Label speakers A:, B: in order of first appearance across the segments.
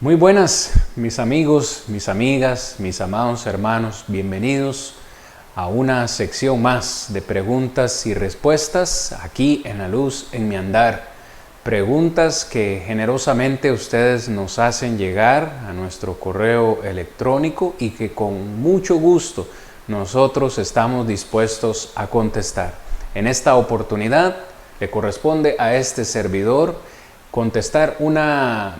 A: Muy buenas, mis amigos, mis amigas, mis amados hermanos, bienvenidos a una sección más de preguntas y respuestas aquí en La Luz en mi Andar. Preguntas que generosamente ustedes nos hacen llegar a nuestro correo electrónico y que con mucho gusto nosotros estamos dispuestos a contestar. En esta oportunidad le corresponde a este servidor contestar una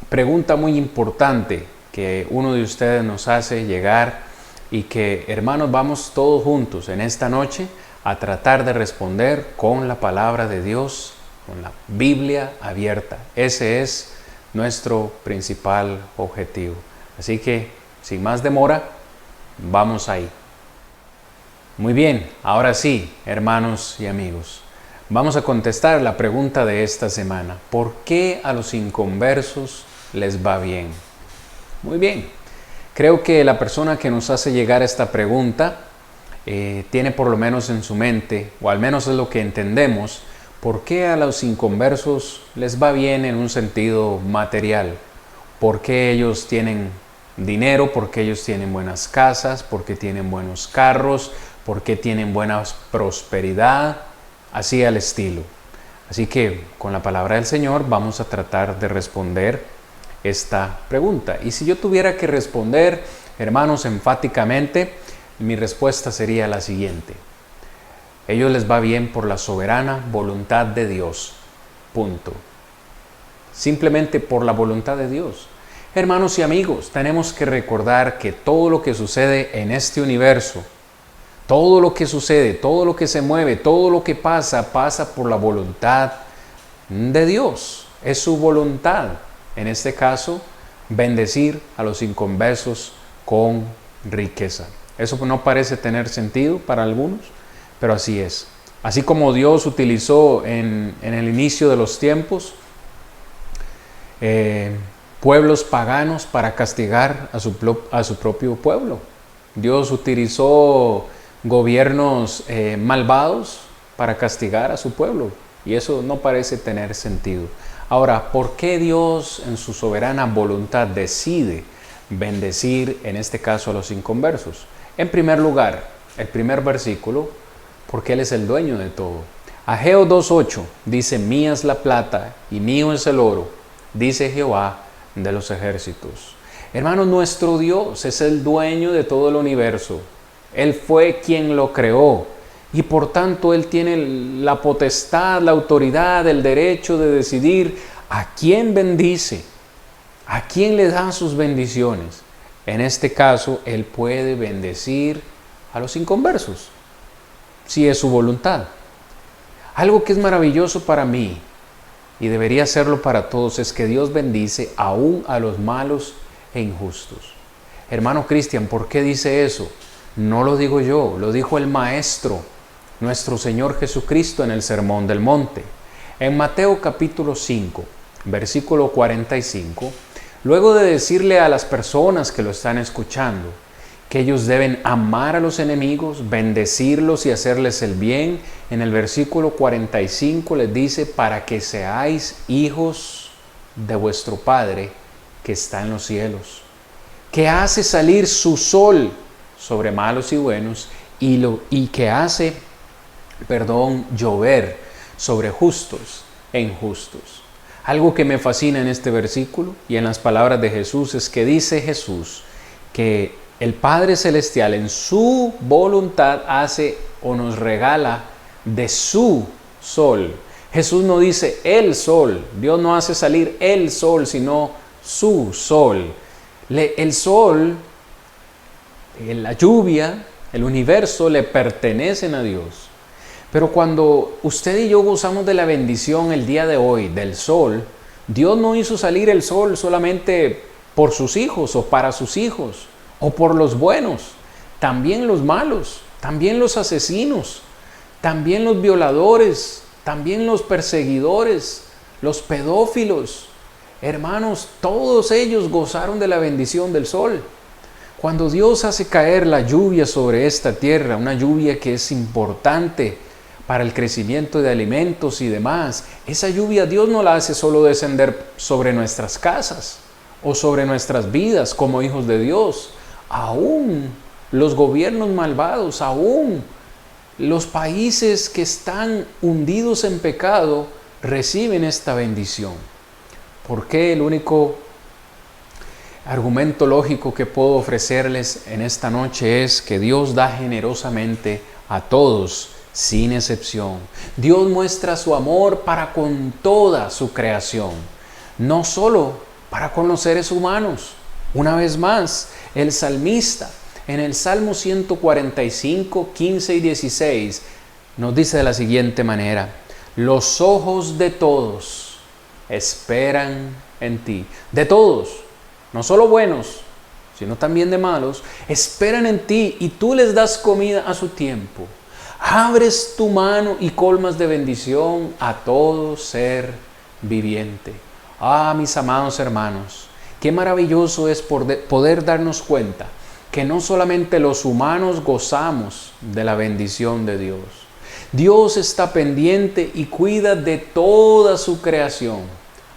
A: pregunta muy importante que uno de ustedes nos hace llegar y que, hermanos, vamos todos juntos en esta noche a tratar de responder con la palabra de Dios, con la Biblia abierta. Ese es nuestro principal objetivo. Así que, sin más demora, vamos ahí. Muy bien, ahora sí, hermanos y amigos, vamos a contestar la pregunta de esta semana. ¿Por qué a los inconversos les va bien? Muy bien, creo que la persona que nos hace llegar esta pregunta tiene por lo menos en su mente, o al menos es lo que entendemos, por qué a los inconversos les va bien en un sentido material. ¿Por qué ellos tienen dinero? ¿Por qué ellos tienen buenas casas? ¿Por qué tienen buenos carros? ¿Por qué tienen buena prosperidad? Así al estilo. Así que con la palabra del Señor vamos a tratar de responder esta pregunta. Y si yo tuviera que responder, hermanos, enfáticamente, mi respuesta sería la siguiente. Ellos les va bien por la soberana voluntad de Dios. Punto. Simplemente por la voluntad de Dios. Hermanos y amigos, tenemos que recordar que todo lo que sucede en este universo, todo lo que sucede, todo lo que se mueve, todo lo que pasa, pasa por la voluntad de Dios. Es su voluntad. En este caso, bendecir a los inconversos con riqueza. Eso no parece tener sentido para algunos, pero así es. Así como Dios utilizó en el inicio de los tiempos pueblos paganos para castigar a su propio pueblo. Dios utilizó gobiernos malvados para castigar a su pueblo, y eso no parece tener sentido. Ahora, ¿por qué Dios en su soberana voluntad decide bendecir en este caso a los inconversos? En primer lugar, el primer versículo, porque Él es el dueño de todo. Ageo 2:8 dice: mía es la plata y mío es el oro, dice Jehová de los ejércitos. Hermanos, nuestro Dios es el dueño de todo el universo. Él fue quien lo creó. Y por tanto Él tiene la potestad, la autoridad, el derecho de decidir a quién bendice, a quién le da sus bendiciones. En este caso, Él puede bendecir a los inconversos, si es su voluntad. Algo que es maravilloso para mí, y debería serlo para todos, es que Dios bendice aún a los malos e injustos. Hermano Cristian, ¿por qué dice eso? No lo digo yo, lo dijo el Maestro, nuestro Señor Jesucristo, en el Sermón del Monte. En Mateo capítulo 5, versículo 45, luego de decirle a las personas que lo están escuchando que ellos deben amar a los enemigos, bendecirlos y hacerles el bien, en el versículo 45 les dice: para que seáis hijos de vuestro Padre que está en los cielos, que hace salir su sol sobre malos y buenos y que hace llover sobre justos e injustos. Algo que me fascina en este versículo y en las palabras de Jesús es que dice Jesús que el Padre Celestial en su voluntad hace o nos regala de su sol. Jesús no dice el sol, Dios no hace salir el sol, sino su sol. El sol, la lluvia, el universo le pertenecen a Dios. Pero cuando usted y yo gozamos de la bendición el día de hoy, del sol, Dios no hizo salir el sol solamente por sus hijos o para sus hijos o por los buenos, también los malos, también los asesinos, también los violadores, también los perseguidores, los pedófilos. Hermanos, todos ellos gozaron de la bendición del sol. Cuando Dios hace caer la lluvia sobre esta tierra, una lluvia que es importante para el crecimiento de alimentos y demás, esa lluvia Dios no la hace solo descender sobre nuestras casas o sobre nuestras vidas como hijos de Dios. Aún los gobiernos malvados, aún los países que están hundidos en pecado reciben esta bendición. ¿Por qué? El único argumento lógico que puedo ofrecerles en esta noche es que Dios da generosamente a todos, sin excepción. Dios muestra su amor para con toda su creación, no solo para con los seres humanos. Una vez más, el salmista en el Salmo 145, 15 y 16 nos dice de la siguiente manera: los ojos de todos esperan en ti. De todos, no solo buenos, sino también de malos, esperan en ti y tú les das comida a su tiempo. Abres tu mano y colmas de bendición a todo ser viviente. Ah, mis amados hermanos, qué maravilloso es poder darnos cuenta que no solamente los humanos gozamos de la bendición de Dios. Dios está pendiente y cuida de toda su creación,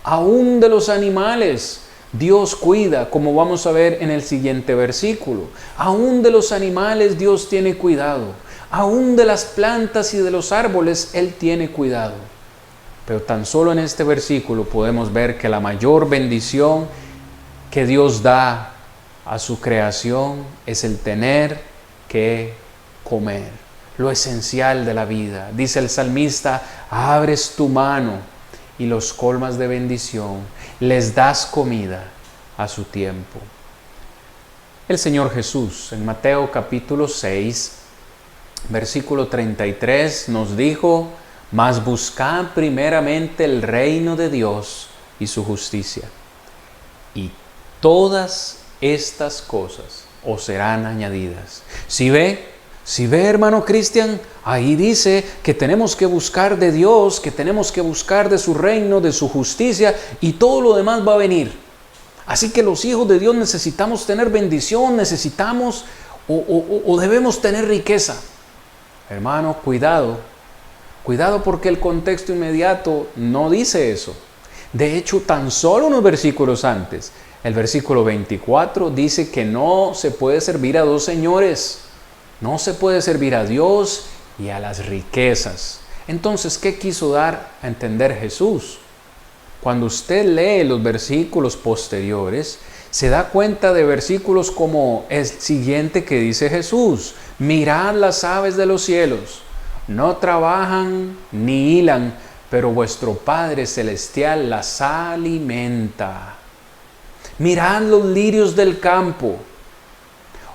A: aún de los animales. Dios cuida, como vamos a ver en el siguiente versículo. Aún de los animales Dios tiene cuidado. Aún de las plantas y de los árboles Él tiene cuidado. Pero tan solo en este versículo podemos ver que la mayor bendición que Dios da a su creación es el tener que comer, lo esencial de la vida. Dice el salmista: abres tu mano y los colmas de bendición, les das comida a su tiempo. El Señor Jesús en Mateo capítulo 6, versículo 33 nos dijo: mas buscad primeramente el reino de Dios y su justicia, y todas estas cosas os serán añadidas. Si ve, hermano Cristian, ahí dice que tenemos que buscar de Dios, que tenemos que buscar de su reino, de su justicia, y todo lo demás va a venir. Así que los hijos de Dios necesitamos tener bendición, necesitamos o debemos tener riqueza. Hermano, cuidado porque el contexto inmediato no dice eso. De hecho, tan solo unos versículos antes, el versículo 24 dice que no se puede servir a dos señores. No se puede servir a Dios y a las riquezas. Entonces, ¿qué quiso dar a entender Jesús? Cuando usted lee los versículos posteriores, se da cuenta de versículos como el siguiente que dice Jesús: mirad las aves de los cielos, no trabajan ni hilan, pero vuestro Padre Celestial las alimenta. Mirad los lirios del campo.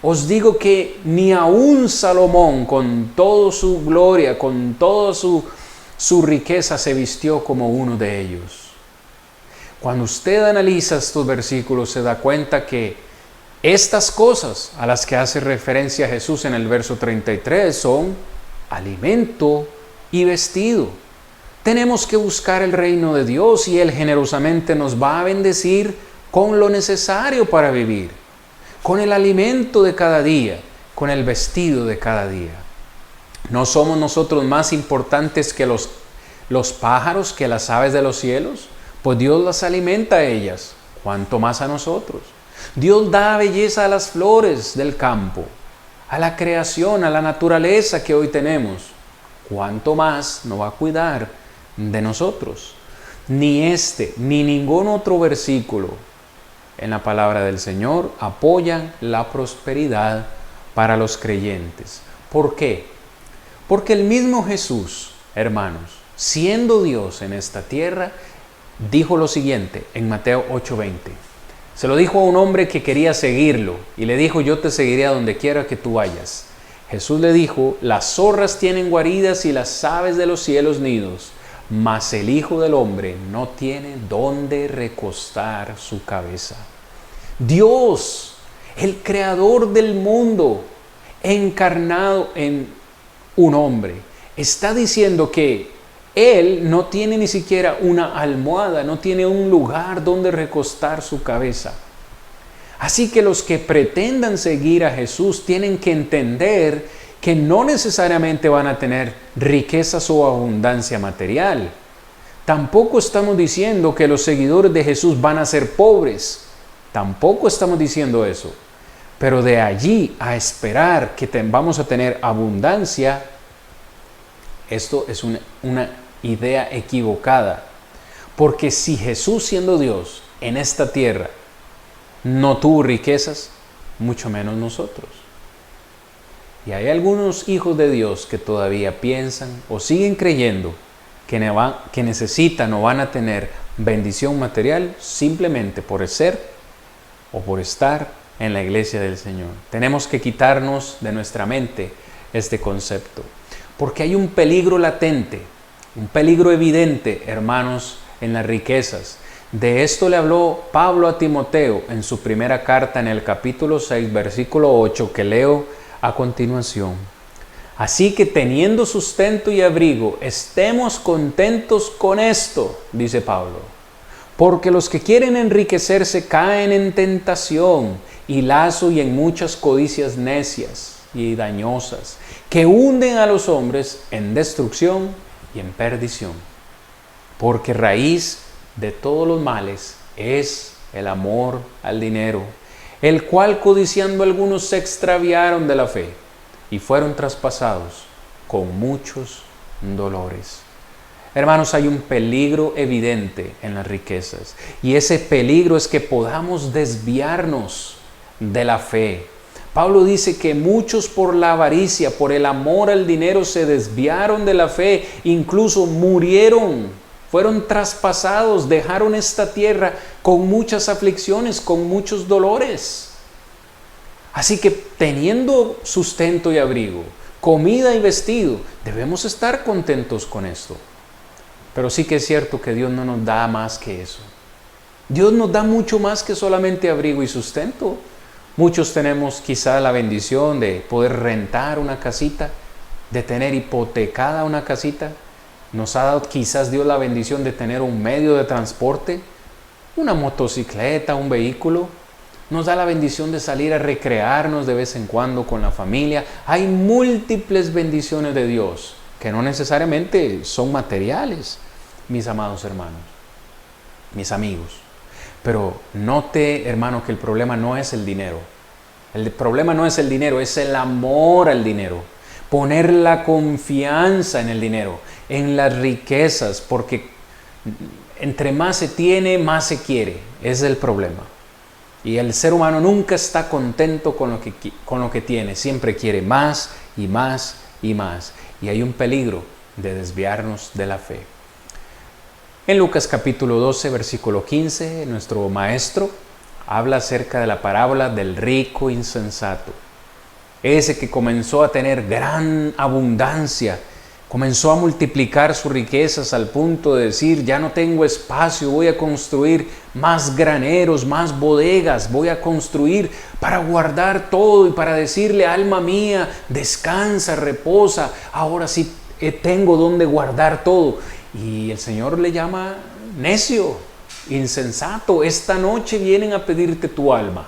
A: Os digo que ni aun Salomón, con toda su gloria, con toda su riqueza, se vistió como uno de ellos. Cuando usted analiza estos versículos, se da cuenta que estas cosas a las que hace referencia Jesús en el verso 33 son alimento y vestido. Tenemos que buscar el reino de Dios y Él generosamente nos va a bendecir con lo necesario para vivir, con el alimento de cada día, con el vestido de cada día. ¿No somos nosotros más importantes que los pájaros, que las aves de los cielos? Pues Dios las alimenta a ellas, ¿cuánto más a nosotros? Dios da belleza a las flores del campo, a la creación, a la naturaleza que hoy tenemos. ¿Cuánto más no va a cuidar de nosotros? Ni este, ni ningún otro versículo en la palabra del Señor apoyan la prosperidad para los creyentes. ¿Por qué? Porque el mismo Jesús, hermanos, siendo Dios en esta tierra, dijo lo siguiente en Mateo 8:20. Se lo dijo a un hombre que quería seguirlo y le dijo: yo te seguiré a donde quiera que tú vayas. Jesús le dijo: las zorras tienen guaridas y las aves de los cielos nidos, mas el Hijo del Hombre no tiene dónde recostar su cabeza. Dios, el creador del mundo, encarnado en un hombre, está diciendo que Él no tiene ni siquiera una almohada, no tiene un lugar donde recostar su cabeza. Así que los que pretendan seguir a Jesús tienen que entender que no necesariamente van a tener riquezas o abundancia material. Tampoco estamos diciendo que los seguidores de Jesús van a ser pobres. Tampoco estamos diciendo eso. Pero de allí a esperar que vamos a tener abundancia, esto es una idea equivocada. Porque si Jesús, siendo Dios en esta tierra, no tuvo riquezas, mucho menos nosotros. Y hay algunos hijos de Dios que todavía piensan o siguen creyendo que necesitan o van a tener bendición material simplemente por ser o por estar en la iglesia del Señor. Tenemos que quitarnos de nuestra mente este concepto, porque hay un peligro latente, un peligro evidente, hermanos, en las riquezas. De esto le habló Pablo a Timoteo en su primera carta en el capítulo 6, versículo 8, que leo a continuación. Así que teniendo sustento y abrigo, estemos contentos con esto, dice Pablo, porque los que quieren enriquecerse caen en tentación y lazo y en muchas codicias necias y dañosas, que hunden a los hombres en destrucción y en perdición. Porque raíz de todos los males es el amor al dinero, el cual codiciando algunos se extraviaron de la fe y fueron traspasados con muchos dolores. Hermanos, hay un peligro evidente en las riquezas, y ese peligro es que podamos desviarnos de la fe. Pablo dice que muchos por la avaricia, por el amor al dinero, se desviaron de la fe, incluso murieron, fueron traspasados, dejaron esta tierra con muchas aflicciones, con muchos dolores. Así que teniendo sustento y abrigo, comida y vestido, debemos estar contentos con esto. Pero sí que es cierto que Dios no nos da más que eso. Dios nos da mucho más que solamente abrigo y sustento. Muchos tenemos quizá la bendición de poder rentar una casita, de tener hipotecada una casita. Nos ha dado quizás Dios la bendición de tener un medio de transporte, una motocicleta, un vehículo. Nos da la bendición de salir a recrearnos de vez en cuando con la familia. Hay múltiples bendiciones de Dios que no necesariamente son materiales, mis amados hermanos, mis amigos. Pero note, hermano, que el problema no es el dinero. El problema no es el dinero, es el amor al dinero. Poner la confianza en el dinero, en las riquezas, porque entre más se tiene, más se quiere. Ese es el problema. Y el ser humano nunca está contento con lo que tiene. Siempre quiere más y más y más. Y hay un peligro de desviarnos de la fe. En Lucas capítulo 12, versículo 15, nuestro maestro habla acerca de la parábola del rico insensato. Ese que comenzó a tener gran abundancia, comenzó a multiplicar sus riquezas al punto de decir, ya no tengo espacio, voy a construir más graneros, más bodegas, voy a construir para guardar todo y para decirle, alma mía, descansa, reposa, ahora sí tengo donde guardar todo. Y el Señor le llama necio, insensato, esta noche vienen a pedirte tu alma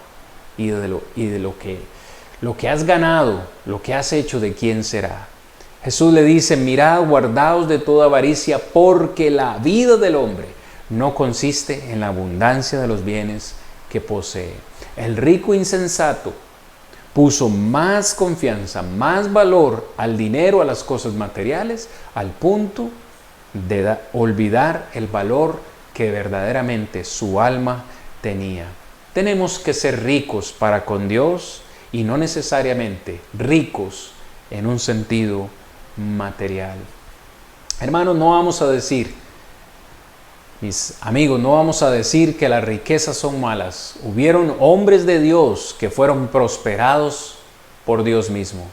A: y de lo que has ganado, lo que has hecho, ¿de quién será? Jesús le dice, mirad, guardaos de toda avaricia, porque la vida del hombre no consiste en la abundancia de los bienes que posee. El rico insensato puso más confianza, más valor al dinero, a las cosas materiales, al punto de olvidar el valor que verdaderamente su alma tenía. Tenemos que ser ricos para con Dios y no necesariamente ricos en un sentido material. Hermanos, no vamos a decir, mis amigos, no vamos a decir que las riquezas son malas. Hubieron hombres de Dios que fueron prosperados por Dios mismo.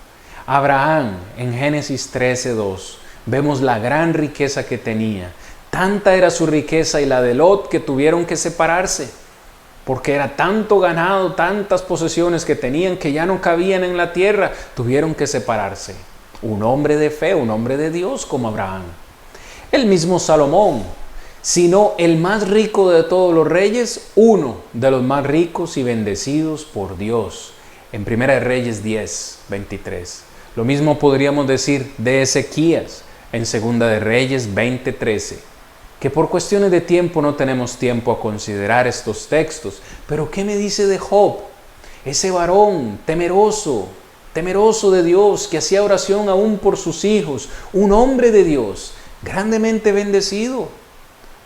A: Abraham, en Génesis 13:2, vemos la gran riqueza que tenía. Tanta era su riqueza y la de Lot que tuvieron que separarse, porque era tanto ganado, tantas posesiones que tenían que ya no cabían en la tierra, tuvieron que separarse. Un hombre de fe, un hombre de Dios como Abraham. El mismo Salomón, sino el más rico de todos los reyes, uno de los más ricos y bendecidos por Dios. En 1 Reyes 10:23. Lo mismo podríamos decir de Ezequías en 2 Reyes 20:13. que por cuestiones de tiempo no tenemos tiempo a considerar estos textos. Pero ¿qué me dice de Job? Ese varón temeroso de Dios, que hacía oración aún por sus hijos, un hombre de Dios, grandemente bendecido,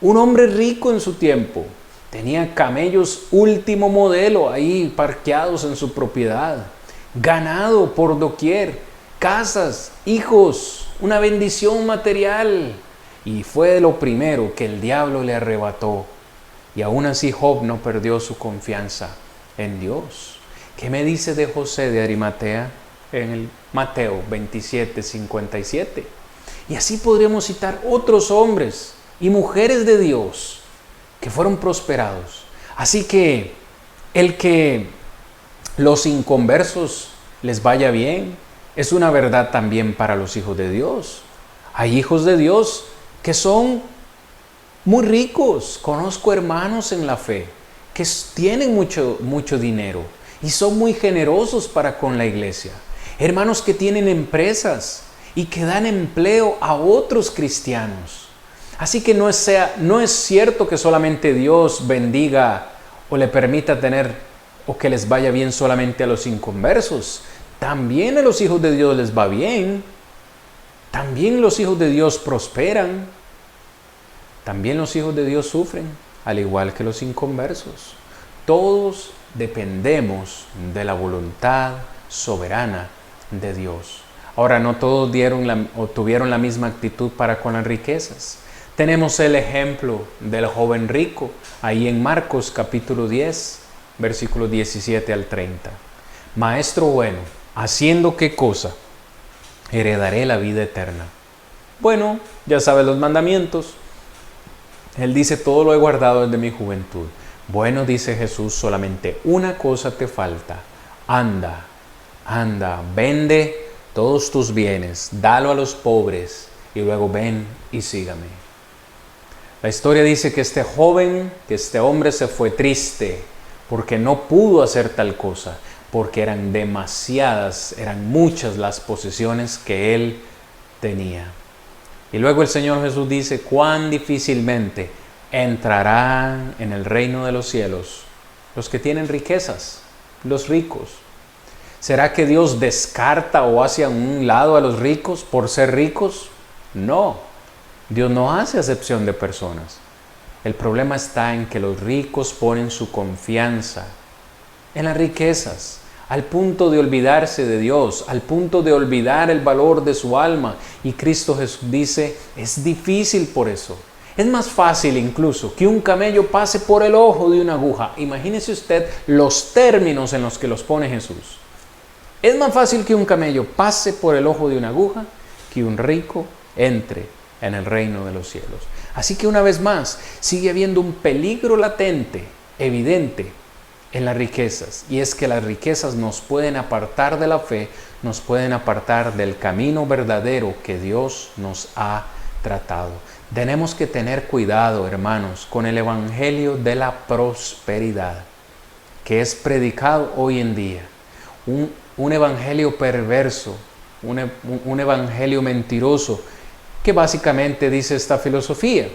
A: un hombre rico en su tiempo. Tenía camellos último modelo ahí parqueados en su propiedad, ganado por doquier, casas, hijos, una bendición material. Y fue lo primero que el diablo le arrebató. Y aún así Job no perdió su confianza en Dios. ¿Qué me dice de José de Arimatea en el Mateo 27:57? Y así podríamos citar otros hombres y mujeres de Dios que fueron prosperados. Así que el que los inconversos les vaya bien es una verdad también para los hijos de Dios. Hay hijos de Dios que son muy ricos. Conozco hermanos en la fe que tienen mucho dinero y son muy generosos para con la iglesia. Hermanos que tienen empresas y que dan empleo a otros cristianos. Así que no es cierto que solamente Dios bendiga o le permita tener o que les vaya bien solamente a los inconversos. También a los hijos de Dios les va bien. También los hijos de Dios prosperan. También los hijos de Dios sufren, al igual que los inconversos. Todos dependemos de la voluntad soberana de Dios. Ahora, no todos tuvieron la misma actitud para con las riquezas. Tenemos el ejemplo del joven rico, ahí en Marcos capítulo 10, versículos 17 al 30. Maestro bueno, ¿haciendo qué cosa? Heredaré la vida eterna. Bueno, ya sabes los mandamientos. Él dice, todo lo he guardado desde mi juventud. Bueno, dice Jesús, solamente una cosa te falta. Anda, vende todos tus bienes, dalo a los pobres y luego ven y sígame. La historia dice que este hombre se fue triste porque no pudo hacer tal cosa, porque eran muchas las posesiones que él tenía. Y luego el Señor Jesús dice, cuán difícilmente entrarán en el reino de los cielos los que tienen riquezas, los ricos. ¿Será que Dios descarta o hace a un lado a los ricos por ser ricos? No, Dios no hace acepción de personas. El problema está en que los ricos ponen su confianza en las riquezas, al punto de olvidarse de Dios, al punto de olvidar el valor de su alma. Y Cristo Jesús dice, es difícil por eso. Es más fácil incluso que un camello pase por el ojo de una aguja. Imagínese usted los términos en los que los pone Jesús. Es más fácil que un camello pase por el ojo de una aguja que un rico entre en el reino de los cielos. Así que una vez más, sigue habiendo un peligro latente, evidente, en las riquezas. Y es que las riquezas nos pueden apartar de la fe, nos pueden apartar del camino verdadero que Dios nos ha tratado. Tenemos que tener cuidado, hermanos, con el evangelio de la prosperidad que es predicado hoy en día. Un evangelio perverso, un evangelio mentiroso, que básicamente dice esta filosofía,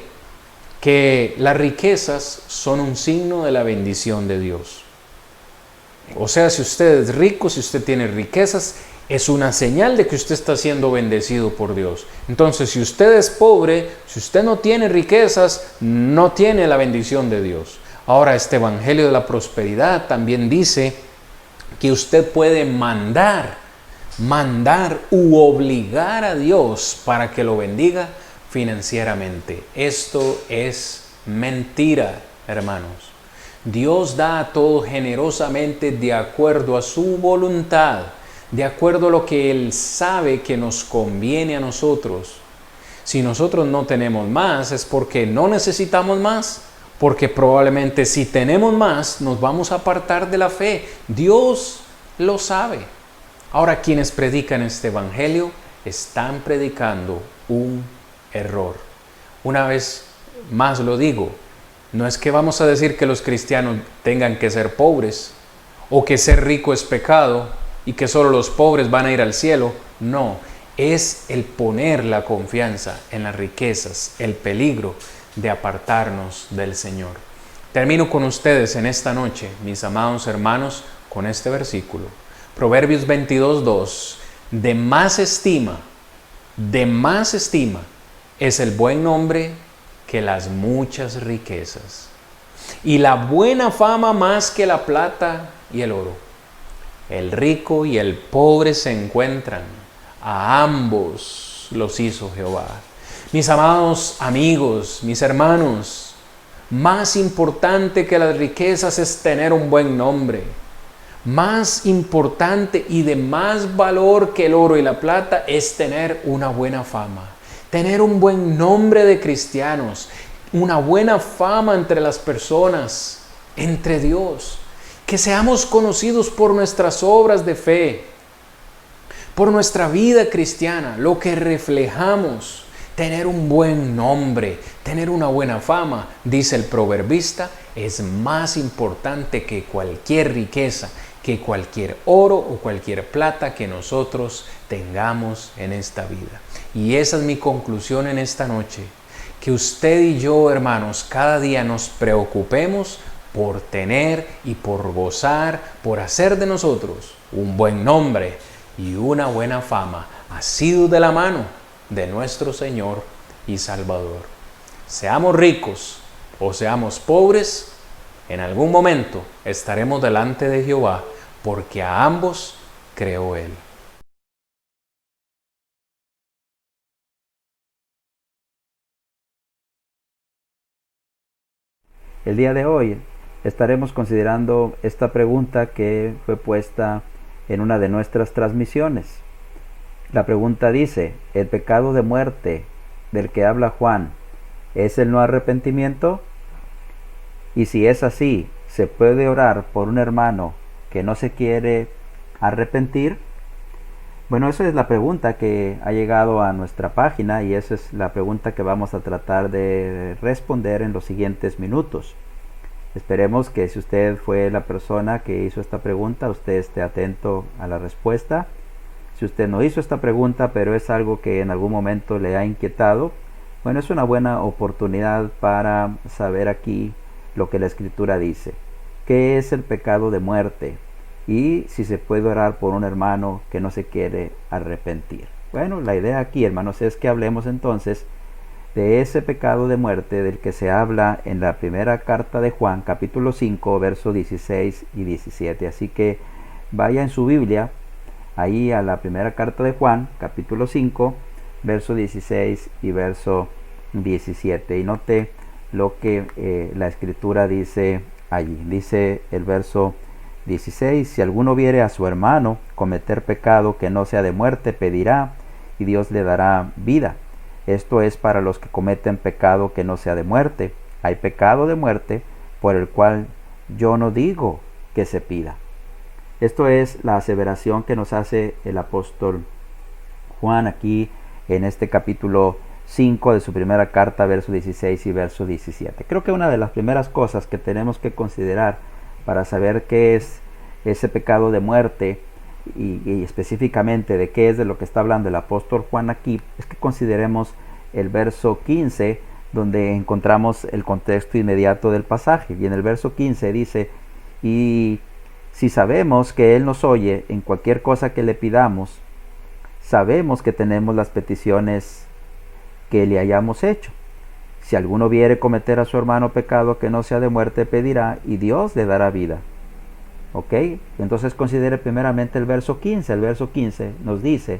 A: que las riquezas son un signo de la bendición de Dios. O sea, si usted es rico, si usted tiene riquezas, es una señal de que usted está siendo bendecido por Dios. Entonces, si usted es pobre, si usted no tiene riquezas, no tiene la bendición de Dios. Ahora, este evangelio de la prosperidad también dice que usted puede mandar u obligar a Dios para que lo bendiga financieramente. Esto es mentira, hermanos. Dios da a todo generosamente de acuerdo a su voluntad, de acuerdo a lo que Él sabe que nos conviene a nosotros. Si nosotros no tenemos más, es porque no necesitamos más, porque probablemente si tenemos más, nos vamos a apartar de la fe. Dios lo sabe. Ahora, quienes predican este evangelio están predicando un error. Una vez más lo digo, no es que vamos a decir que los cristianos tengan que ser pobres o que ser rico es pecado y que solo los pobres van a ir al cielo. No, es el poner la confianza en las riquezas, el peligro de apartarnos del Señor. Termino con ustedes en esta noche, mis amados hermanos, con este versículo. Proverbios 22:2. De más estima es el buen nombre que las muchas riquezas, y la buena fama más que la plata y el oro. El rico y el pobre se encuentran, a ambos los hizo Jehová. Mis amados amigos, mis hermanos, más importante que las riquezas es tener un buen nombre. Más importante y de más valor que el oro y la plata es tener una buena fama. Tener un buen nombre de cristianos, una buena fama entre las personas, entre Dios. Que seamos conocidos por nuestras obras de fe, por nuestra vida cristiana, lo que reflejamos. Tener un buen nombre, tener una buena fama, dice el proverbista, es más importante que cualquier riqueza, que cualquier oro o cualquier plata que nosotros tengamos en esta vida. Y esa es mi conclusión en esta noche, que usted y yo, hermanos, cada día nos preocupemos por tener y por gozar, por hacer de nosotros un buen nombre y una buena fama, asidos de la mano de nuestro Señor y Salvador. Seamos ricos o seamos pobres, en algún momento estaremos delante de Jehová, porque a ambos creó Él.
B: El día de hoy estaremos considerando esta pregunta que fue puesta en una de nuestras transmisiones. La pregunta dice: ¿el pecado de muerte del que habla Juan es el no arrepentimiento? Y si es así, ¿se puede orar por un hermano que no se quiere arrepentir? Bueno, esa es la pregunta que ha llegado a nuestra página y esa es la pregunta que vamos a tratar de responder en los siguientes minutos. Esperemos que si usted fue la persona que hizo esta pregunta, usted esté atento a la respuesta. Si usted no hizo esta pregunta, pero es algo que en algún momento le ha inquietado, bueno, es una buena oportunidad para saber aquí lo que la Escritura dice. ¿Qué es el pecado de muerte? Y si se puede orar por un hermano que no se quiere arrepentir. Bueno, la idea aquí, hermanos, es que hablemos entonces de ese pecado de muerte del que se habla en la primera carta de Juan, capítulo 5, versos 16 y 17. Así que vaya en su Biblia ahí a la primera carta de Juan, capítulo 5, verso 16 y verso 17. Y note lo que la Escritura dice allí. Dice el verso 16: si alguno viere a su hermano cometer pecado que no sea de muerte, pedirá, y Dios le dará vida. Esto es para los que cometen pecado que no sea de muerte. Hay pecado de muerte por el cual yo no digo que se pida. Esto es la aseveración que nos hace el apóstol Juan aquí en este capítulo 5 de su primera carta, verso 16 y verso 17. Creo que una de las primeras cosas que tenemos que considerar para saber qué es ese pecado de muerte y específicamente de qué es de lo que está hablando el apóstol Juan aquí, es que consideremos el verso 15, donde encontramos el contexto inmediato del pasaje. Y en el verso 15 dice: y si sabemos que Él nos oye en cualquier cosa que le pidamos, sabemos que tenemos las peticiones que le hayamos hecho. Si alguno viere cometer a su hermano pecado que no sea de muerte, pedirá, y Dios le dará vida. ¿Ok? Entonces considere primeramente el verso 15. El verso 15 nos dice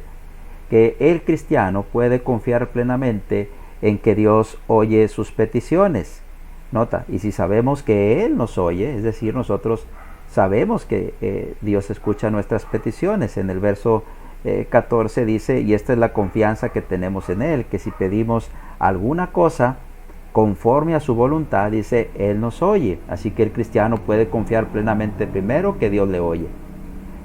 B: que el cristiano puede confiar plenamente en que Dios oye sus peticiones. Nota, y si sabemos que Él nos oye, es decir, nosotros sabemos que Dios escucha nuestras peticiones. En el verso 14 dice: y esta es la confianza que tenemos en Él, que si pedimos alguna cosa conforme a su voluntad, dice, Él nos oye. Así que el cristiano puede confiar plenamente, primero, que Dios le oye.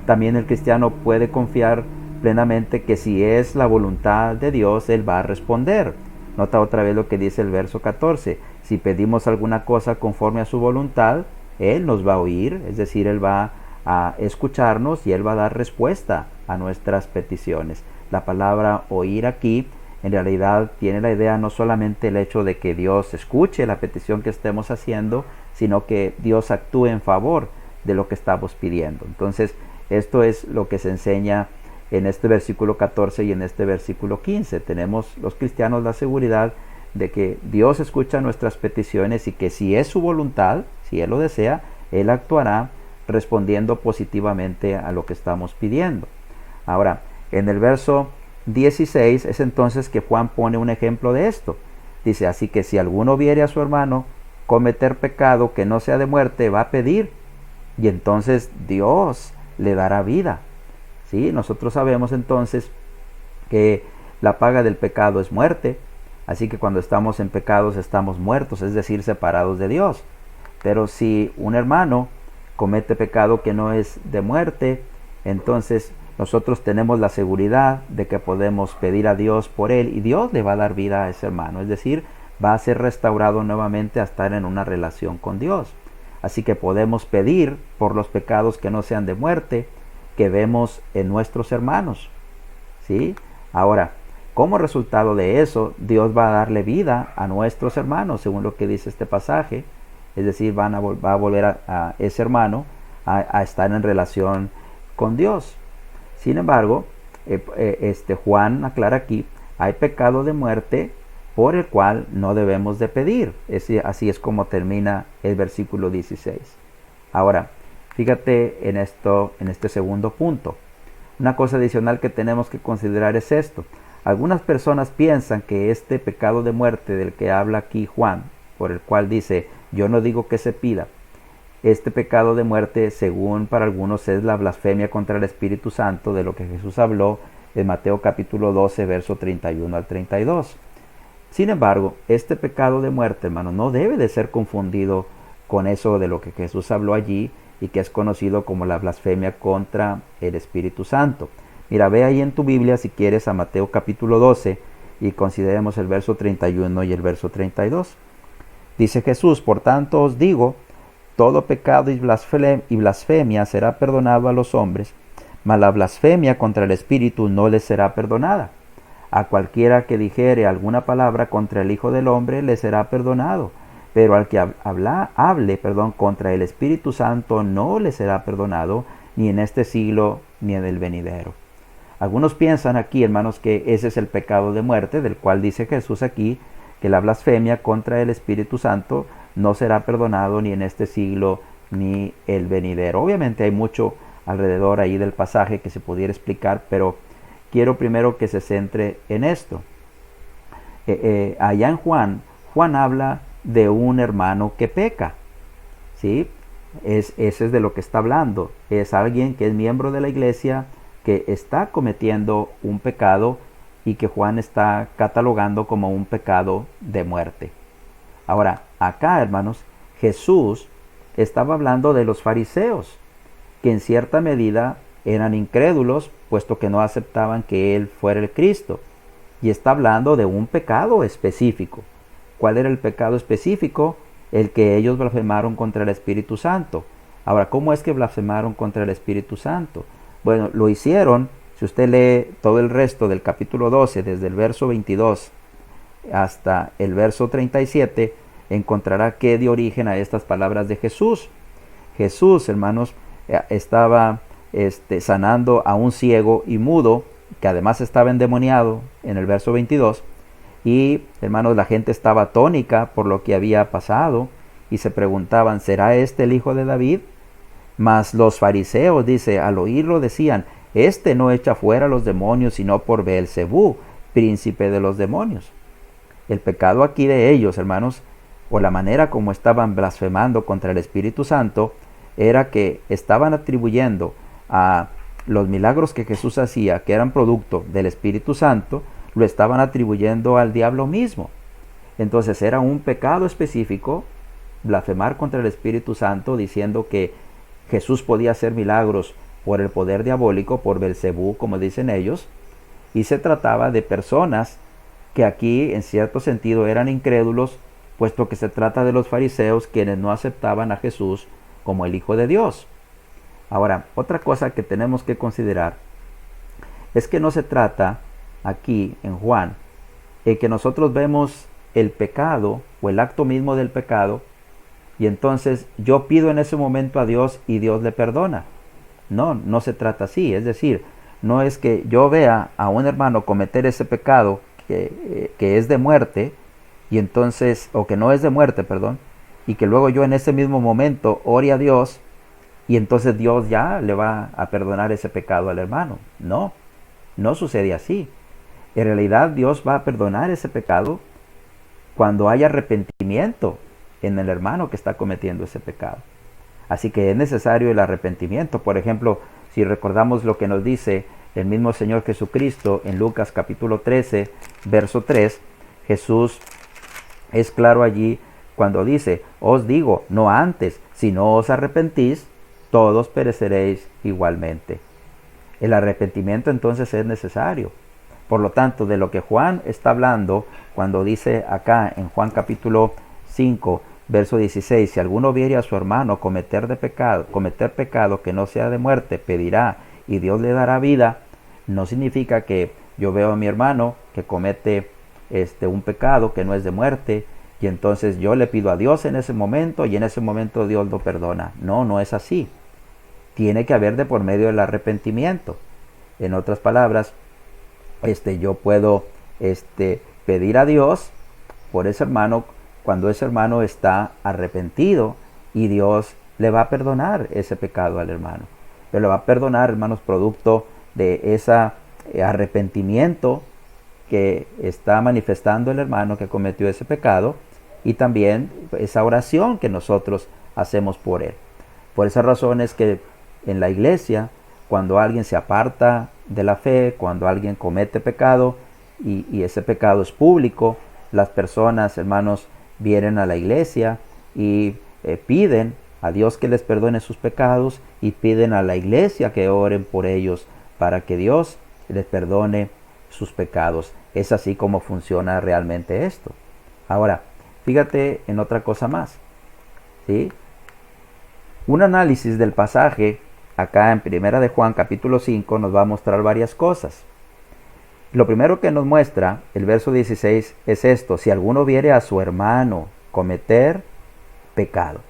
B: También el cristiano puede confiar plenamente que si es la voluntad de Dios, Él va a responder. Nota otra vez lo que dice el verso 14: si pedimos alguna cosa conforme a su voluntad, Él nos va a oír, es decir, Él va a escucharnos y Él va a dar respuesta a nuestras peticiones. La palabra oír aquí en realidad tiene la idea no solamente el hecho de que Dios escuche la petición que estemos haciendo, sino que Dios actúe en favor de lo que estamos pidiendo. Entonces, esto es lo que se enseña en este versículo 14 y en este versículo 15. Tenemos los cristianos la seguridad de que Dios escucha nuestras peticiones y que si es su voluntad, si Él lo desea, Él actuará respondiendo positivamente a lo que estamos pidiendo. Ahora, en el verso 16 es entonces que Juan pone un ejemplo de esto. Dice, así que si alguno viere a su hermano cometer pecado que no sea de muerte, va a pedir, y entonces Dios le dará vida. ¿Sí? Nosotros sabemos entonces que la paga del pecado es muerte, así que cuando estamos en pecados estamos muertos, es decir, separados de Dios. Pero si un hermano comete pecado que no es de muerte, entonces nosotros tenemos la seguridad de que podemos pedir a Dios por él y Dios le va a dar vida a ese hermano, es decir, va a ser restaurado nuevamente a estar en una relación con Dios. Así que podemos pedir por los pecados que no sean de muerte, que vemos en nuestros hermanos. ¿Sí? Ahora, como resultado de eso, Dios va a darle vida a nuestros hermanos, según lo que dice este pasaje. Es decir, va a volver a ese hermano a estar en relación con Dios. Sin embargo, Juan aclara aquí, hay pecado de muerte por el cual no debemos de pedir. Así es como termina el versículo 16. Ahora, fíjate en este segundo punto. Una cosa adicional que tenemos que considerar es esto. Algunas personas piensan que este pecado de muerte del que habla aquí Juan, por el cual dice, yo no digo que se pida, este pecado de muerte, según para algunos, es la blasfemia contra el Espíritu Santo, de lo que Jesús habló en Mateo capítulo 12, verso 31 al 32. Sin embargo, este pecado de muerte, hermano, no debe de ser confundido con eso de lo que Jesús habló allí y que es conocido como la blasfemia contra el Espíritu Santo. Mira, ve ahí en tu Biblia, si quieres, a Mateo capítulo 12 y consideremos el verso 31 y el verso 32. Dice Jesús, por tanto os digo, todo pecado y blasfemia será perdonado a los hombres, mas la blasfemia contra el Espíritu no les será perdonada. A cualquiera que dijere alguna palabra contra el Hijo del Hombre le será perdonado, pero al que hable contra el Espíritu Santo no le será perdonado, ni en este siglo ni en el venidero. Algunos piensan aquí, hermanos, que ese es el pecado de muerte, del cual dice Jesús aquí, que la blasfemia contra el Espíritu Santo no será perdonado ni en este siglo ni el venidero. Obviamente hay mucho alrededor ahí del pasaje que se pudiera explicar, pero quiero primero que se centre en esto. Allá en Juan habla de un hermano que peca, ¿sí? Ese es de lo que está hablando. Es alguien que es miembro de la iglesia, que está cometiendo un pecado y que Juan está catalogando como un pecado de muerte. Ahora, acá, hermanos, Jesús estaba hablando de los fariseos, que en cierta medida eran incrédulos, puesto que no aceptaban que Él fuera el Cristo. Y está hablando de un pecado específico. ¿Cuál era el pecado específico? El que ellos blasfemaron contra el Espíritu Santo. Ahora, ¿cómo es que blasfemaron contra el Espíritu Santo? Bueno, lo hicieron, si usted lee todo el resto del capítulo 12, desde el verso 22 hasta el verso 37, encontrará que dio origen a estas palabras de Jesús. Jesús, hermanos, estaba sanando a un ciego y mudo, que además estaba endemoniado, en el verso 22, y, hermanos, la gente estaba atónica por lo que había pasado, y se preguntaban, ¿será este el hijo de David? Mas los fariseos, dice, al oírlo decían, este no echa fuera los demonios, sino por Beelzebú, príncipe de los demonios. El pecado aquí de ellos, hermanos, o la manera como estaban blasfemando contra el Espíritu Santo, era que estaban atribuyendo a los milagros que Jesús hacía, que eran producto del Espíritu Santo, lo estaban atribuyendo al diablo mismo. Entonces era un pecado específico blasfemar contra el Espíritu Santo, diciendo que Jesús podía hacer milagros por el poder diabólico, por Beelzebú, como dicen ellos, y se trataba de personas que aquí en cierto sentido eran incrédulos, puesto que se trata de los fariseos, quienes no aceptaban a Jesús como el Hijo de Dios. Ahora, otra cosa que tenemos que considerar es que no se trata aquí en Juan en que nosotros vemos el pecado o el acto mismo del pecado y entonces yo pido en ese momento a Dios y Dios le perdona. No, no se trata así. Es decir, no es que yo vea a un hermano cometer ese pecado que es de muerte y entonces, o que no es de muerte, perdón, y que luego yo en ese mismo momento ore a Dios y entonces Dios ya le va a perdonar ese pecado al hermano. No, no sucede así. En realidad Dios va a perdonar ese pecado cuando haya arrepentimiento en el hermano que está cometiendo ese pecado. Así que es necesario el arrepentimiento. Por ejemplo, si recordamos lo que nos dice el mismo Señor Jesucristo en Lucas capítulo 13, verso 3, Jesús es claro allí cuando dice: os digo, no antes, si no os arrepentís, todos pereceréis igualmente. El arrepentimiento entonces es necesario. Por lo tanto, de lo que Juan está hablando cuando dice acá en Juan capítulo 5, verso 16, si alguno viere a su hermano cometer pecado que no sea de muerte, pedirá y Dios le dará vida, no significa que yo veo a mi hermano que comete un pecado que no es de muerte y entonces yo le pido a Dios en ese momento y en ese momento Dios lo perdona. No, no es así. Tiene que haber de por medio del arrepentimiento. En otras palabras, yo puedo pedir a Dios por ese hermano cuando ese hermano está arrepentido y Dios le va a perdonar ese pecado al hermano. Pero le va a perdonar, hermanos, producto de ese arrepentimiento que está manifestando el hermano que cometió ese pecado y también esa oración que nosotros hacemos por él. Por esa razón es que en la iglesia, cuando alguien se aparta de la fe, cuando alguien comete pecado y ese pecado es público, las personas, hermanos, vienen a la iglesia y piden a Dios que les perdone sus pecados y piden a la iglesia que oren por ellos para que Dios les perdone sus pecados. Es así como funciona realmente esto. Ahora, fíjate en otra cosa más, ¿sí? Un análisis del pasaje acá en Primera de Juan capítulo 5 nos va a mostrar varias cosas. Lo primero que nos muestra el verso 16 es esto: si alguno viere a su hermano cometer pecado.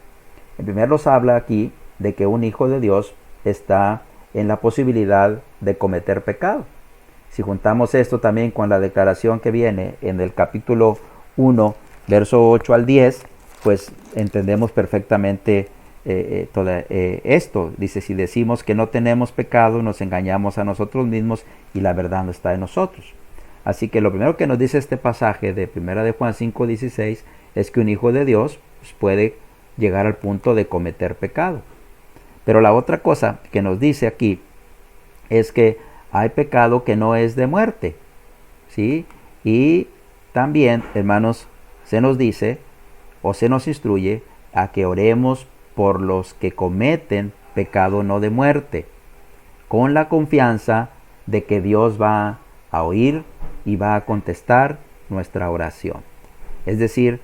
B: En primer nos habla aquí de que un hijo de Dios está en la posibilidad de cometer pecado. Si juntamos esto también con la declaración que viene en el capítulo 1, verso 8 al 10, pues entendemos perfectamente esto. Dice: si decimos que no tenemos pecado, nos engañamos a nosotros mismos y la verdad no está en nosotros. Así que lo primero que nos dice este pasaje de 1 de Juan 5:16 es que un hijo de Dios pues, puede llegar al punto de cometer pecado. Pero la otra cosa que nos dice aquí es que hay pecado que no es de muerte, ¿sí? Y también, hermanos, se nos dice o se nos instruye a que oremos por los que cometen pecado no de muerte, con la confianza de que Dios va a oír y va a contestar nuestra oración. Es decir,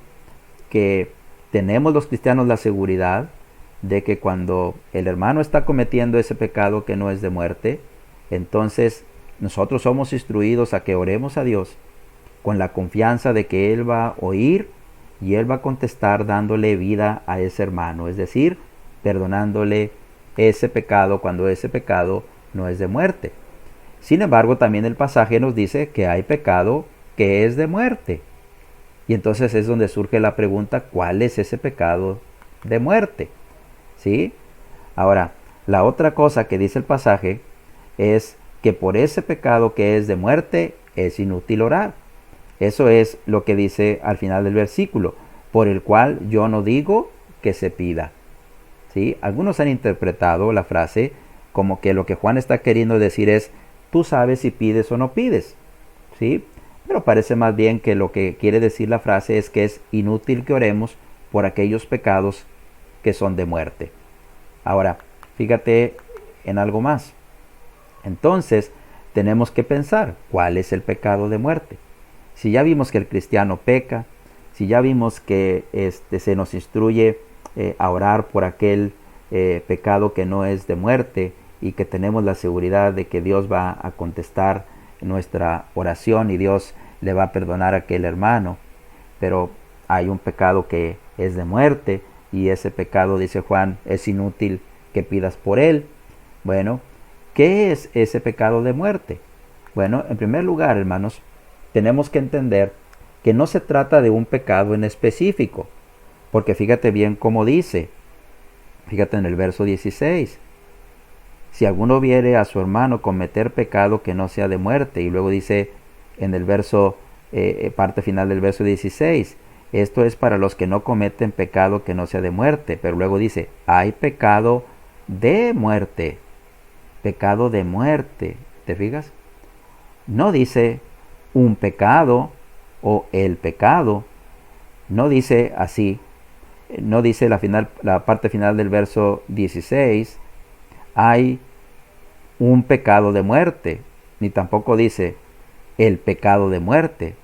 B: que tenemos los cristianos la seguridad de que cuando el hermano está cometiendo ese pecado que no es de muerte, entonces nosotros somos instruidos a que oremos a Dios con la confianza de que Él va a oír y Él va a contestar dándole vida a ese hermano, es decir, perdonándole ese pecado cuando ese pecado no es de muerte. Sin embargo, también el pasaje nos dice que hay pecado que es de muerte. Y entonces es donde surge la pregunta: ¿cuál es ese pecado de muerte? ¿Sí? Ahora, la otra cosa que dice el pasaje es que por ese pecado que es de muerte es inútil orar. Eso es lo que dice al final del versículo: por el cual yo no digo que se pida. ¿Sí? Algunos han interpretado la frase como que lo que Juan está queriendo decir es: tú sabes si pides o no pides. ¿Sí? Pero parece más bien que lo que quiere decir la frase es que es inútil que oremos por aquellos pecados que son de muerte. Ahora, fíjate en algo más. Entonces, tenemos que pensar, ¿cuál es el pecado de muerte? Si ya vimos que el cristiano peca, si ya vimos que se nos instruye a orar por aquel pecado que no es de muerte y que tenemos la seguridad de que Dios va a contestar nuestra oración y Dios le va a perdonar a aquel hermano. Pero hay un pecado que es de muerte, y ese pecado, dice Juan, es inútil que pidas por él. Bueno, ¿qué es ese pecado de muerte? Bueno, en primer lugar, hermanos, tenemos que entender que no se trata de un pecado en específico, porque fíjate bien cómo dice, fíjate en el verso 16, si alguno viere a su hermano cometer pecado que no sea de muerte, y luego dice en el verso, parte final del verso 16, esto es para los que no cometen pecado que no sea de muerte, pero luego dice, hay pecado de muerte, pecado de muerte, ¿te fijas? No dice un pecado o el pecado, no dice así, no dice la parte final del verso 16, hay un pecado de muerte, ni tampoco dice el pecado de muerte,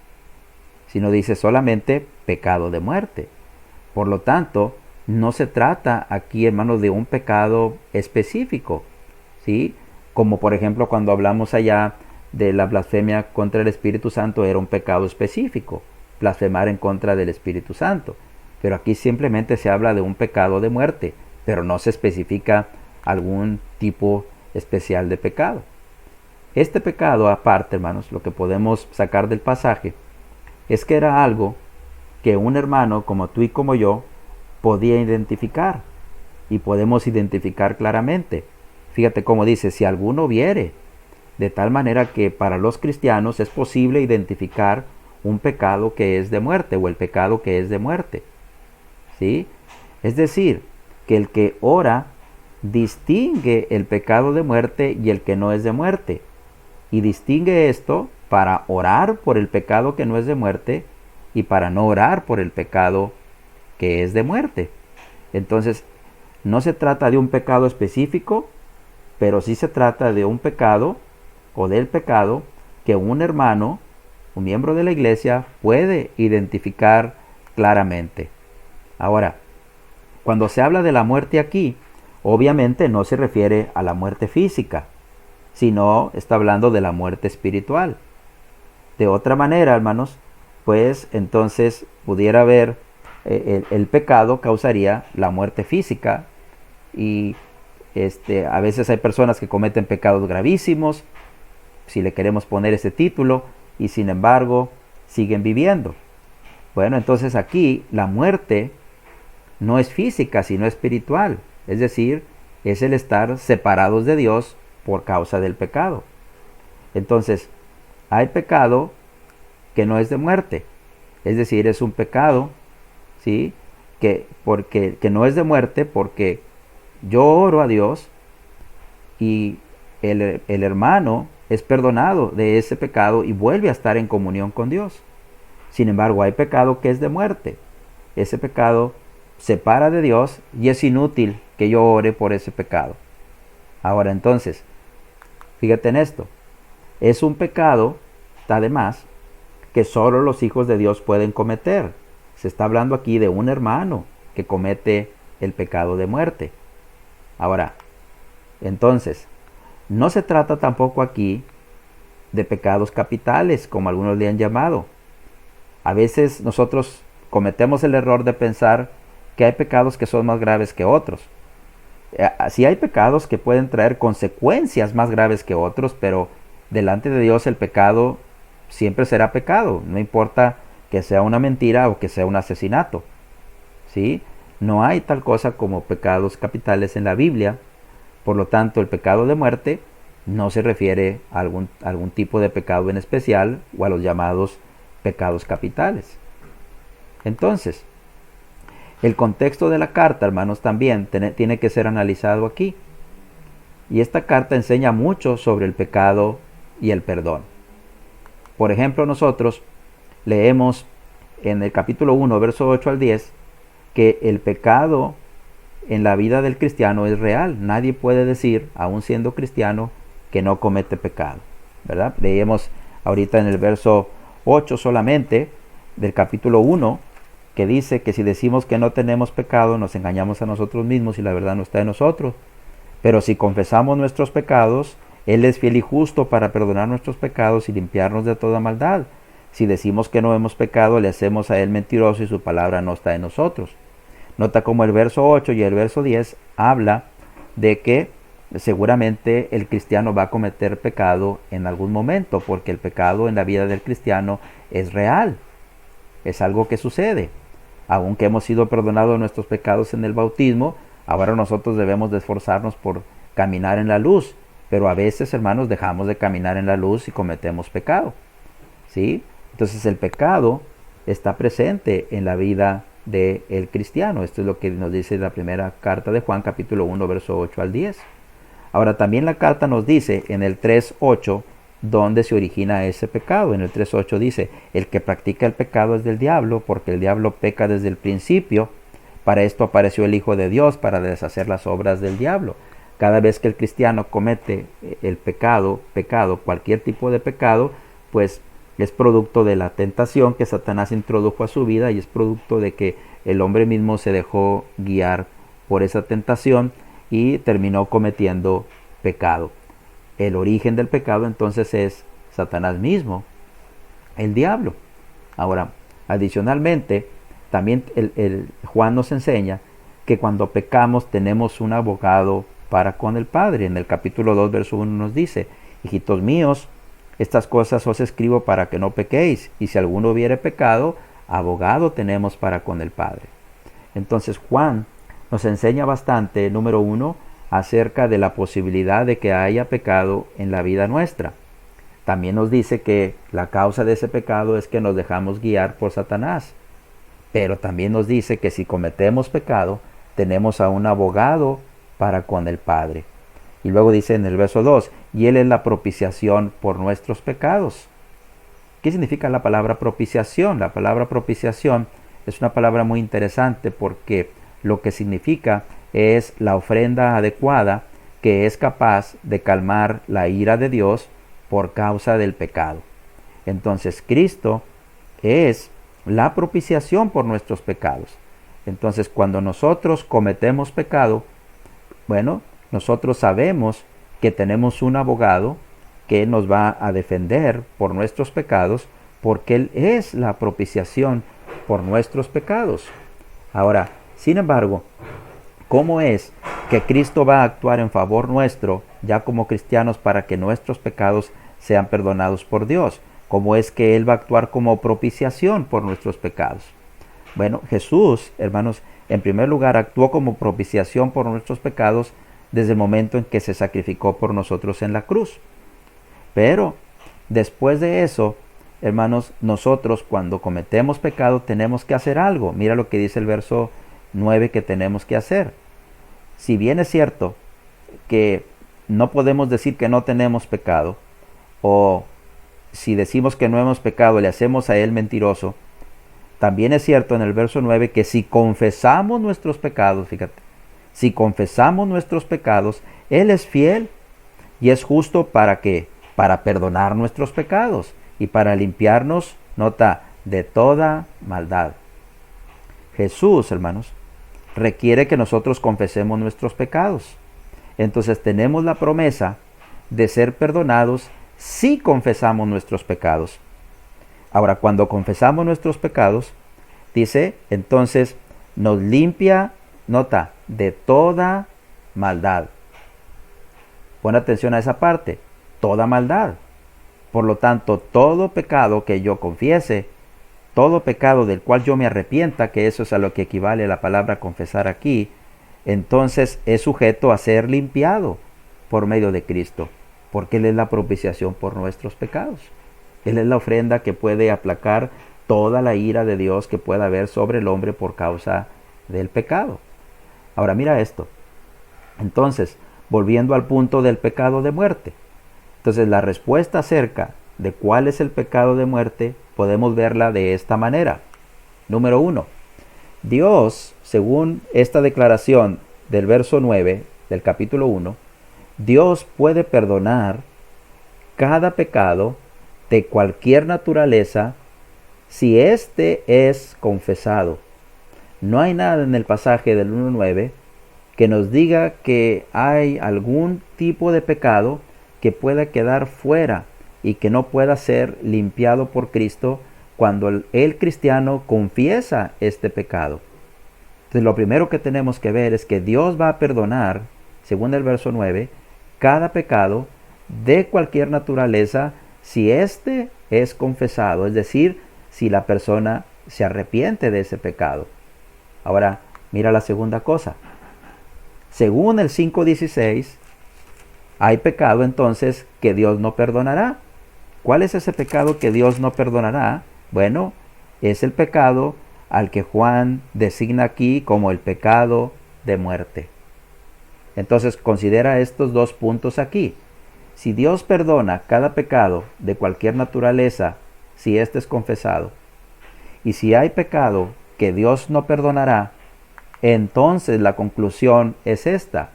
B: sino dice solamente pecado de muerte. Por lo tanto, no se trata aquí, hermanos, de un pecado específico, ¿sí? Como por ejemplo cuando hablamos allá de la blasfemia contra el Espíritu Santo, era un pecado específico, blasfemar en contra del Espíritu Santo. Pero aquí simplemente se habla de un pecado de muerte, pero no se especifica algún tipo especial de pecado. Este pecado, aparte, hermanos, lo que podemos sacar del pasaje es que era algo que un hermano como tú y como yo podía identificar, y podemos identificar claramente. Fíjate cómo dice, si alguno viere, de tal manera que para los cristianos es posible identificar un pecado que es de muerte o el pecado que es de muerte, ¿sí? Es decir, que el que ora distingue el pecado de muerte y el que no es de muerte, y distingue esto para orar por el pecado que no es de muerte y para no orar por el pecado que es de muerte. Entonces, no se trata de un pecado específico, pero sí se trata de un pecado o del pecado que un hermano, un miembro de la iglesia, puede identificar claramente. Ahora, cuando se habla de la muerte aquí, obviamente no se refiere a la muerte física, sino está hablando de la muerte espiritual. De otra manera, hermanos, pues entonces pudiera haber el pecado causaría la muerte física, y a veces hay personas que cometen pecados gravísimos, si le queremos poner ese título, y sin embargo siguen viviendo. Bueno, entonces aquí la muerte no es física, sino espiritual, es decir, es el estar separados de Dios por causa del pecado. Entonces, hay pecado que no es de muerte, es decir, es un pecado, ¿sí? que no es de muerte, porque yo oro a Dios y el hermano es perdonado de ese pecado y vuelve a estar en comunión con Dios. Sin embargo, hay pecado que es de muerte. Ese pecado separa de Dios y es inútil que yo ore por ese pecado. Ahora entonces, fíjate en esto. Es un pecado, además, que solo los hijos de Dios pueden cometer. Se está hablando aquí de un hermano que comete el pecado de muerte. Ahora, entonces, no se trata tampoco aquí de pecados capitales, como algunos le han llamado. A veces nosotros cometemos el error de pensar que hay pecados que son más graves que otros. Sí hay pecados que pueden traer consecuencias más graves que otros, pero delante de Dios el pecado siempre será pecado, no importa que sea una mentira o que sea un asesinato, ¿sí? No hay tal cosa como pecados capitales en la Biblia. Por lo tanto, el pecado de muerte no se refiere a algún tipo de pecado en especial o a los llamados pecados capitales. Entonces, el contexto de la carta, hermanos, también tiene que ser analizado aquí. Y esta carta enseña mucho sobre el pecado y el perdón. Por ejemplo, nosotros leemos en el capítulo 1, verso 8 al 10, que el pecado en la vida del cristiano es real. Nadie puede decir, aún siendo cristiano, que no comete pecado, ¿verdad? Leemos ahorita en el verso 8 solamente del capítulo 1, que dice que si decimos que no tenemos pecado, nos engañamos a nosotros mismos y la verdad no está en nosotros. Pero si confesamos nuestros pecados, Él es fiel y justo para perdonar nuestros pecados y limpiarnos de toda maldad. Si decimos que no hemos pecado, le hacemos a él mentiroso y su palabra no está en nosotros. Nota como el verso 8 y el verso 10 habla de que seguramente el cristiano va a cometer pecado en algún momento, porque el pecado en la vida del cristiano es real, es algo que sucede. Aunque hemos sido perdonados nuestros pecados en el bautismo, ahora nosotros debemos de esforzarnos por caminar en la luz, pero a veces, hermanos, dejamos de caminar en la luz y cometemos pecado, ¿sí? Entonces el pecado está presente en la vida del cristiano. Esto es lo que nos dice la primera carta de Juan, capítulo 1, verso 8 al 10. Ahora también la carta nos dice en el 3.8 dónde se origina ese pecado. En el 3.8 dice, el que practica el pecado es del diablo, porque el diablo peca desde el principio. Para esto apareció el Hijo de Dios, para deshacer las obras del diablo. Cada vez que el cristiano comete el pecado, cualquier tipo de pecado, pues es producto de la tentación que Satanás introdujo a su vida, y es producto de que el hombre mismo se dejó guiar por esa tentación y terminó cometiendo pecado. El origen del pecado entonces es Satanás mismo, el diablo. Ahora, adicionalmente, también Juan nos enseña que cuando pecamos tenemos un abogado para con el Padre. En el capítulo 2, verso 1 nos dice, hijitos míos, estas cosas os escribo para que no pequéis, y si alguno hubiere pecado, abogado tenemos para con el Padre. Entonces Juan nos enseña bastante, número 1, acerca de la posibilidad de que haya pecado en la vida nuestra. También nos dice que la causa de ese pecado es que nos dejamos guiar por Satanás. Pero también nos dice que si cometemos pecado, tenemos a un abogado para con el Padre. Y luego dice en el verso 2, y Él es la propiciación por nuestros pecados. ¿Qué significa la palabra propiciación? La palabra propiciación es una palabra muy interesante porque lo que significa es la ofrenda adecuada que es capaz de calmar la ira de Dios por causa del pecado. Entonces Cristo es la propiciación por nuestros pecados. Entonces cuando nosotros cometemos pecado, bueno, nosotros sabemos que tenemos un abogado que nos va a defender por nuestros pecados, porque Él es la propiciación por nuestros pecados. Ahora, sin embargo, ¿cómo es que Cristo va a actuar en favor nuestro, ya como cristianos, para que nuestros pecados sean perdonados por Dios? ¿Cómo es que Él va a actuar como propiciación por nuestros pecados? Bueno, Jesús, hermanos, en primer lugar actuó como propiciación por nuestros pecados desde el momento en que se sacrificó por nosotros en la cruz. Pero después de eso, hermanos, nosotros cuando cometemos pecado tenemos que hacer algo. Mira lo que dice el verso 9 que tenemos que hacer. Si bien es cierto que no podemos decir que no tenemos pecado, o si decimos que no hemos pecado le hacemos a Él mentiroso, también es cierto en el verso 9 que si confesamos nuestros pecados, fíjate, si confesamos nuestros pecados, Él es fiel y es justo para ¿qué? Para perdonar nuestros pecados y para limpiarnos, nota, de toda maldad. Jesús, hermanos, requiere que nosotros confesemos nuestros pecados. Entonces tenemos la promesa de ser perdonados si confesamos nuestros pecados. Ahora, cuando confesamos nuestros pecados, dice, entonces nos limpia, nota, de toda maldad. Pon atención a esa parte, toda maldad. Por lo tanto, todo pecado que yo confiese, todo pecado del cual yo me arrepienta, que eso es a lo que equivale la palabra confesar aquí, entonces es sujeto a ser limpiado por medio de Cristo, porque Él es la propiciación por nuestros pecados. Él es la ofrenda que puede aplacar toda la ira de Dios que pueda haber sobre el hombre por causa del pecado. Ahora mira esto. Entonces, volviendo al punto del pecado de muerte. Entonces, la respuesta acerca de cuál es el pecado de muerte podemos verla de esta manera. Número 1. Dios, según esta declaración del verso 9 del capítulo 1, Dios puede perdonar cada pecado de cualquier naturaleza si éste es confesado. No hay nada en el pasaje del 1.9 que nos diga que hay algún tipo de pecado que pueda quedar fuera y que no pueda ser limpiado por Cristo cuando el cristiano confiesa este pecado. Entonces lo primero que tenemos que ver es que Dios va a perdonar, según el verso 9, cada pecado de cualquier naturaleza si éste es confesado, es decir, si la persona se arrepiente de ese pecado. Ahora, mira la segunda cosa. Según el 5:16, hay pecado entonces que Dios no perdonará. ¿Cuál es ese pecado que Dios no perdonará? Bueno, es el pecado al que Juan designa aquí como el pecado de muerte. Entonces considera estos dos puntos aquí. Si Dios perdona cada pecado de cualquier naturaleza, si éste es confesado, y si hay pecado que Dios no perdonará, entonces la conclusión es esta.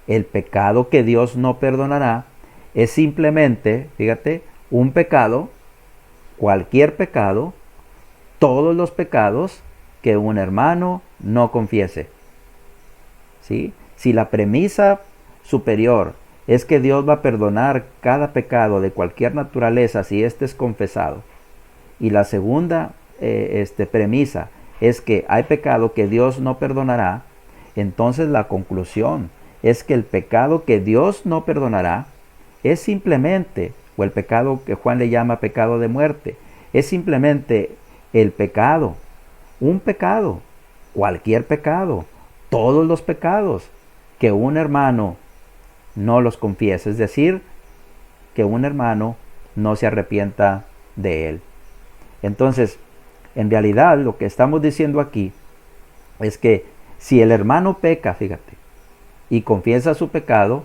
B: El pecado que Dios no perdonará es simplemente, fíjate, un pecado, cualquier pecado, todos los pecados que un hermano no confiese. ¿Sí? Si la premisa superior es que Dios va a perdonar cada pecado de cualquier naturaleza si éste es confesado, y la segunda premisa es que hay pecado que Dios no perdonará, entonces la conclusión es que el pecado que Dios no perdonará es simplemente, o el pecado que Juan le llama pecado de muerte, es simplemente el pecado, un pecado, cualquier pecado, todos los pecados que un hermano no los confiesa, es decir, que un hermano no se arrepienta de él. Entonces, en realidad lo que estamos diciendo aquí es que si el hermano peca, fíjate, y confiesa su pecado,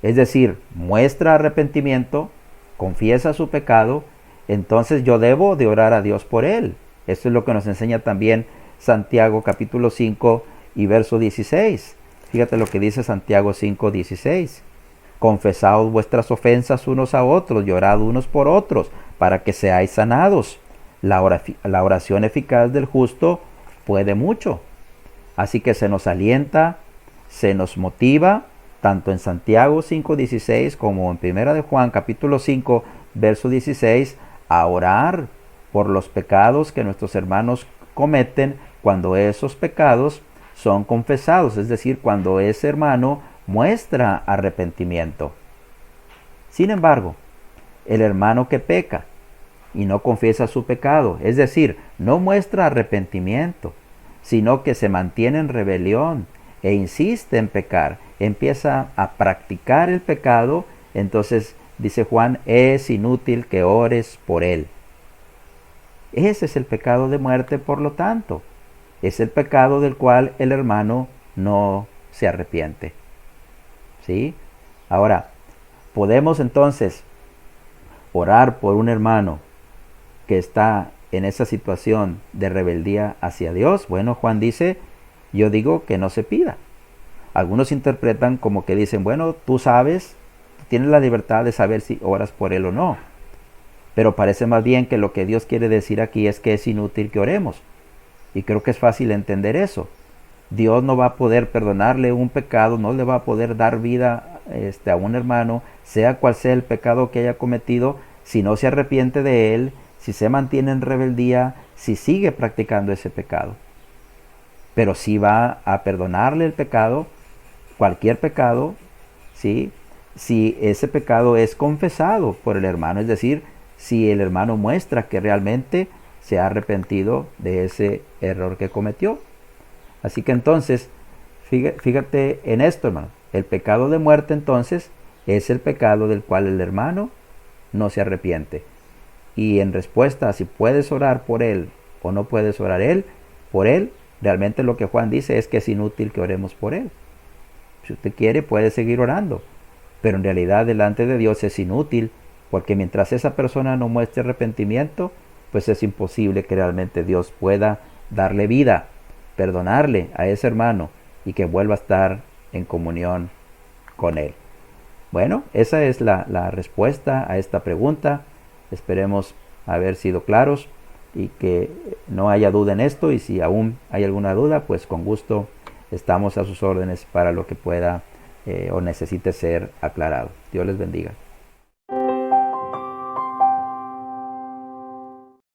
B: es decir, muestra arrepentimiento, confiesa su pecado, entonces yo debo de orar a Dios por él. Esto es lo que nos enseña también Santiago capítulo 5 y verso 16. Fíjate lo que dice Santiago 5:16. Confesaos vuestras ofensas unos a otros y orad unos por otros, para que seáis sanados. La oración eficaz del justo puede mucho. Así que se nos alienta, se nos motiva, tanto en Santiago 5:16 como en Primera de Juan capítulo 5, verso 16, a orar por los pecados que nuestros hermanos cometen cuando esos pecados son confesados, es decir, cuando ese hermano muestra arrepentimiento. Sin embargo, el hermano que peca y no confiesa su pecado, es decir, no muestra arrepentimiento, sino que se mantiene en rebelión e insiste en pecar, empieza a practicar el pecado, entonces dice Juan, es inútil que ores por él. Ese es el pecado de muerte, por lo tanto. Es el pecado del cual el hermano no se arrepiente. ¿Sí? Ahora, podemos entonces orar por un hermano que está en esa situación de rebeldía hacia Dios. Bueno, Juan dice, yo digo que no se pida. Algunos interpretan como que dicen, bueno, tú sabes, tienes la libertad de saber si oras por él o no. Pero parece más bien que lo que Dios quiere decir aquí es que es inútil que oremos. Y creo que es fácil entender eso. Dios no va a poder perdonarle un pecado, no le va a poder dar vida a un hermano, sea cual sea el pecado que haya cometido, si no se arrepiente de él, si se mantiene en rebeldía, si sigue practicando ese pecado. Pero sí va a perdonarle el pecado, cualquier pecado, ¿sí? Si ese pecado es confesado por el hermano, es decir, si el hermano muestra que realmente se ha arrepentido de ese error que cometió. Así que entonces, fíjate en esto, hermano. El pecado de muerte entonces es el pecado del cual el hermano no se arrepiente. Y en respuesta a si puedes orar por él o no puedes orar por él, realmente lo que Juan dice es que es inútil que oremos por él. Si usted quiere puede seguir orando, pero en realidad delante de Dios es inútil, porque mientras esa persona no muestre arrepentimiento, pues es imposible que realmente Dios pueda darle vida, perdonarle a ese hermano y que vuelva a estar en comunión con él. Bueno, esa es la respuesta a esta pregunta. Esperemos haber sido claros y que no haya duda en esto, y si aún hay alguna duda, pues con gusto estamos a sus órdenes para lo que pueda o necesite ser aclarado. Dios les bendiga.